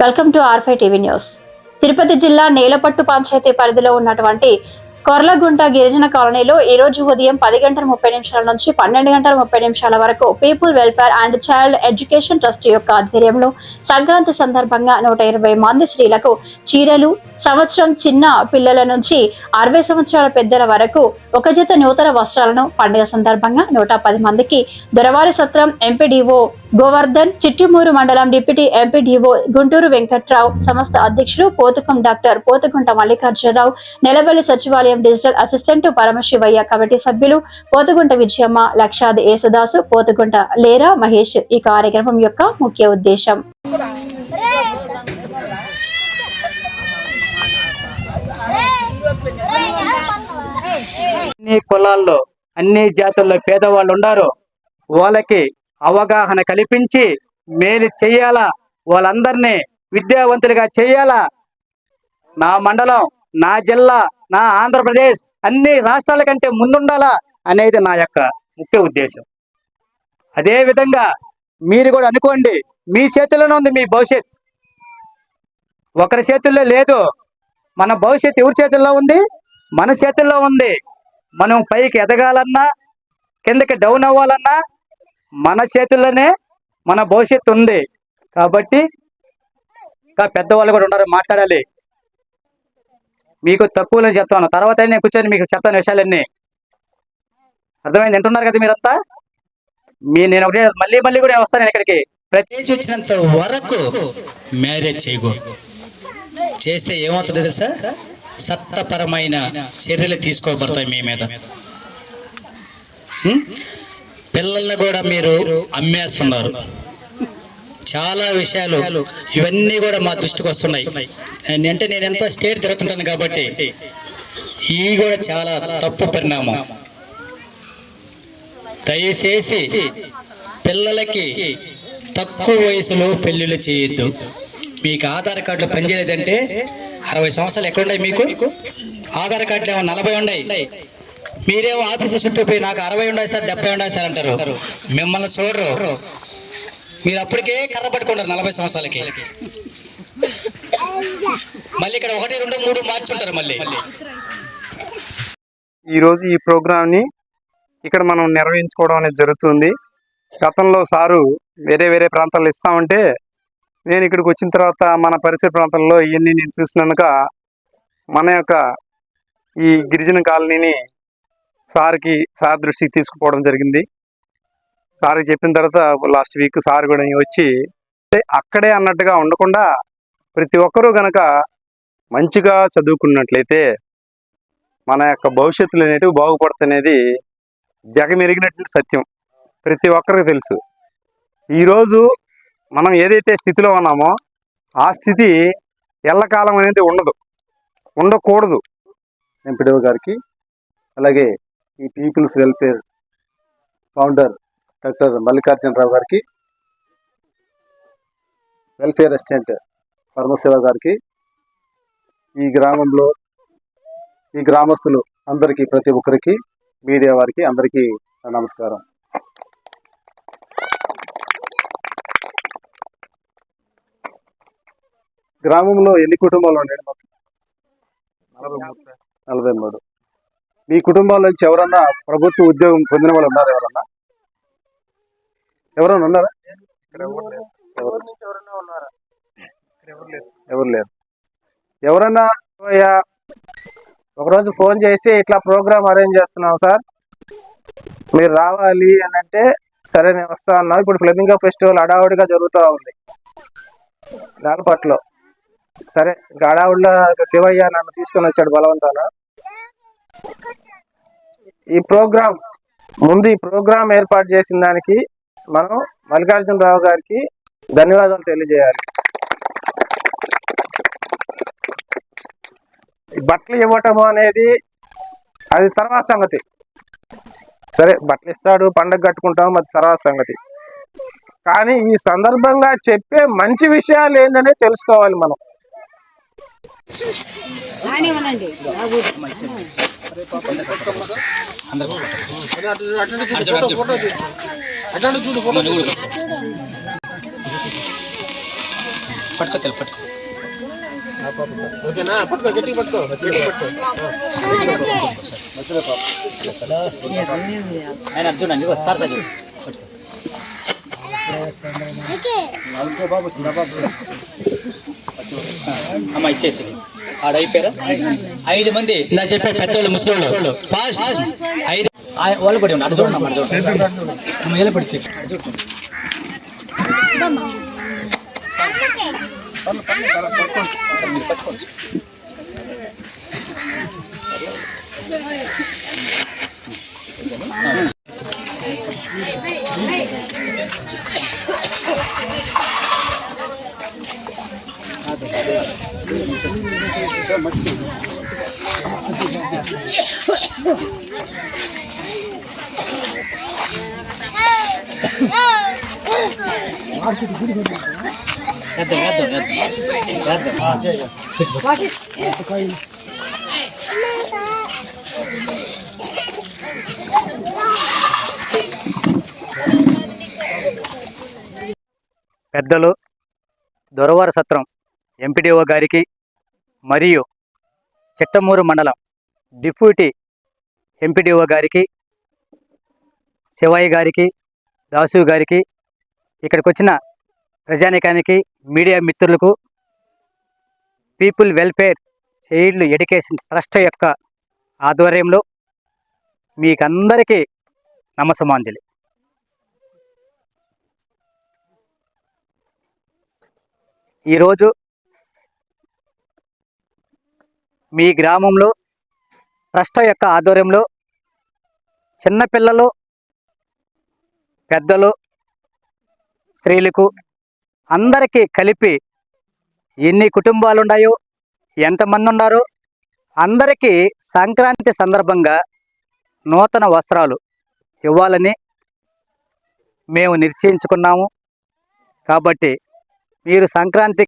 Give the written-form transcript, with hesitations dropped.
Welcome to R5 TV news. Tirupati జిల్లా నేలపట్టు పంచాయతీ పరిధిలో ఉన్నటువంటి కొర్లగుంట గిరిజన కాలనీలో ఈ రోజు ఉదయం 10:30 నుంచి 12:30 వరకు people welfare and child education trust యొక్క ఆధ్వర్యంలో సంక్రాంతి సందర్భంగా 120 మంది స్త్రీలకు చీరలు, సంవత్సరం చిన్న పిల్లల నుంచి 60 సంవత్సరాల పెద్దల వరకు ఒక జత నూతన వస్త్రాలను పండుగ సందర్భంగా 110 మందికి దొరవారి సత్రం ఎంపీడీఓ గోవర్ధన్, చిట్టిమూరు మండలం డిప్యూటీ ఎంపీడీఓ గుంటూరు వెంకట్రావు, సంస్థ అధ్యక్షులు పోతుకం డాక్టర్ పోతుకుంట మల్లికార్జునరావు, నెలబల్లి సచివాలయం డిజిటల్ అసిస్టెంట్ పరమశివయ్య, కమిటీ సభ్యులు పోతుగుంట విజయమ్మ, లక్షాది యేసుదాసు, పోతుగుంట లేరా మహేష్ ఈ కార్యక్రమం యొక్క ముఖ్య ఉద్దేశం. అన్ని కులాల్లో అన్ని జాతుల్లో పేదవాళ్ళు ఉన్నారు. వాళ్ళకి అవగాహన కల్పించి మేలు చెయ్యాలా, వాళ్ళందరినీ విద్యావంతులుగా చెయ్యాలా. నా మండలం, నా జిల్లా, నా ఆంధ్రప్రదేశ్ అన్ని రాష్ట్రాల కంటే ముందుండాలా అనేది నా యొక్క ముఖ్య ఉద్దేశం. అదే విధంగా మీరు కూడా అనుకోండి, మీ చేతుల్లోనే ఉంది మీ భవిష్యత్, ఒకరి చేతుల్లో లేదు. మన భవిష్యత్ ఎవరి చేతుల్లో ఉంది? మన చేతుల్లో ఉంది. మనం పైకి ఎదగాలన్నా కిందకి డౌన్ అవ్వాలన్నా మన చేతుల్లోనే మన భవిష్యత్తు ఉంది. కాబట్టి ఇంకా పెద్దవాళ్ళు కూడా ఉన్నారు, మాట్లాడాలి. మీకు తక్కువలో చెప్తాను, తర్వాత నేను కూర్చొని మీకు చెప్తాను విషయాలన్నీ. అర్థమైంది? వింటున్నారు కదా మీరంతా? నేను ఒకటే మళ్ళీ మళ్ళీ కూడా వస్తాను నేను ఇక్కడికి. ప్రతి వచ్చినంత వరకు మ్యారేజ్ చేయకూడదు. చేస్తే ఏమవుతుంది తెలుసా? చట్టపరమైన చర్యలు తీసుకోబడతాయి మీ మీద. పిల్లల్ని కూడా మీరు అమ్మేస్తున్నారు. చాలా విషయాలు ఇవన్నీ కూడా మా దృష్టికి వస్తున్నాయి. అంటే నేను ఎంత స్టేట్ తిరుగుతుంటాను కాబట్టి ఇవి కూడా చాలా తప్పు పరిణామం. దయచేసి పిల్లలకి తక్కువ వయసులో పెళ్లిళ్ళు చేయొద్దు. మీకు ఆధార్ కార్డులు పనిచేయలేదంటే 60 సంవత్సరాలు ఎక్కడున్నాయి? మీకు ఆధార్ కార్డులు ఏమో 40 ఉన్నాయి. మీరేమో ఆఫీసు చుట్టూ పోయి నాకు 60 ఉన్నాయి సార్, 70 ఉన్నాయి సార్ అంటారు. మిమ్మల్ని చూడరు. మీరు అప్పటికే కర్ర పట్టుకుంటారు 40 సంవత్సరాలకి. మళ్ళీ ఇక్కడ 1, 2, 3 మార్చుంటారు. మళ్ళీ ఈరోజు ఈ ప్రోగ్రామ్ని ఇక్కడ మనం నిర్వహించుకోవడం అనేది జరుగుతుంది. గతంలో సారు వేరే ప్రాంతాల్లో ఇస్తామంటే నేను ఇక్కడికి వచ్చిన తర్వాత మన పరిసర ప్రాంతాల్లో ఇవన్నీ నేను చూసినాక మన యొక్క ఈ గిరిజన కాలనీని సార్ దృష్టికి తీసుకుపోవడం జరిగింది. సార్కి చెప్పిన తర్వాత లాస్ట్ వీక్ సార్ కూడా వచ్చి అక్కడే అన్నట్టుగా ఉండకుండా ప్రతి ఒక్కరూ గనక మంచిగా చదువుకున్నట్లయితే మన యొక్క భవిష్యత్తులు అనేటివి బాగుపడుతున్నది జగమెరిగినటువంటి సత్యం, ప్రతి ఒక్కరికి తెలుసు. ఈరోజు మనం ఏదైతే స్థితిలో ఉన్నామో ఆ స్థితి ఎల్లకాలం అనేది ఉండకూడదు. ఎంపీడీఓ గారికి, అలాగే ఈ peoples welfare founder doctor Mallikarjunarao గారికి, వెల్ఫేర్ అసిస్టెంట్ పరమశివ గారికి, ఈ గ్రామంలో ఈ గ్రామస్తులు అందరికీ, ప్రతి ఒక్కరికి, మీడియా వారికి అందరికీ నమస్కారం. గ్రామంలో ఎన్ని కుటుంబాలు ఉన్నాయి? మొత్తం 43. మీ కుటుంబాల నుంచి ఎవరన్నా ప్రభుత్వ ఉద్యోగం పొందిన వాళ్ళు ఉన్నారు? ఎవరన్నా ఉన్నారా? ఎవరు లేరు. ఎవరన్నా ఒకరోజు ఫోన్ చేసి ఇట్లా ప్రోగ్రామ్ అరేంజ్ చేస్తున్నాం సార్, మీరు రావాలి అని అంటే సరే నేను వస్తా అన్నా. ఇప్పుడు ఫ్లెమింగో ఫెస్టివల్ హడావుడిగా జరుగుతూ ఉంది నేలపట్లో. సరే ఇంకా హడావుడిలో శివయ్య నన్ను తీసుకొని వచ్చాడు బలవంతాన. ఈ ప్రోగ్రామ్ ఏర్పాటు చేసిన దానికి మనం మల్లికార్జునరావు గారికి ధన్యవాదాలు తెలియజేయాలి. బట్టలు ఇవ్వటము అనేది అది తర్వాత సంగతి. సరే బట్టలు ఇస్తాడు, పండగ కట్టుకుంటాం, అది తర్వాత సంగతి. కానీ ఈ సందర్భంగా చెప్పే మంచి విషయాలు ఏందనే తెలుసుకోవాలి మనం. పట్టుకో తెలు పట్టుకో. ఆయన చూడండి సార్ సార్ చూడు. అమ్మ ఇచ్చేసి ఆడ అయిపోయారా 5 మంది నా చెప్పే పెద్దోళ్ళు ముసలోళ్ళు ఫాస్ట్ 5 వాళ్ళు కూడా ఉన్నారు. అటు చూడండి అమ్మ చూడండి ఎలా పడిచి పెద్దలు దొరవార సత్రం ఎంపీడీఓ గారికి మరియు చిట్టమూరు మండలం డిప్యూటీ ఎంపీడీఓ గారికి, శివయ్య గారికి, దాసు గారికి, ఇక్కడికి వచ్చిన ప్రజానికానికి, మీడియా మిత్రులకు, people welfare child education trust యొక్క ఆధ్వర్యంలో మీకందరికీ నమస్సమాంజలి. ఈరోజు మీ గ్రామంలో ట్రస్ట్ యొక్క ఆధ్వర్యంలో చిన్నపిల్లలు, పెద్దలు, స్త్రీలకు అందరికీ కలిపి ఎన్ని కుటుంబాలు ఉన్నాయో, ఎంతమంది ఉన్నారో అందరికీ సంక్రాంతి సందర్భంగా నూతన వస్త్రాలు ఇవ్వాలని మేము నిశ్చయించుకున్నాము. కాబట్టి మీరు సంక్రాంతి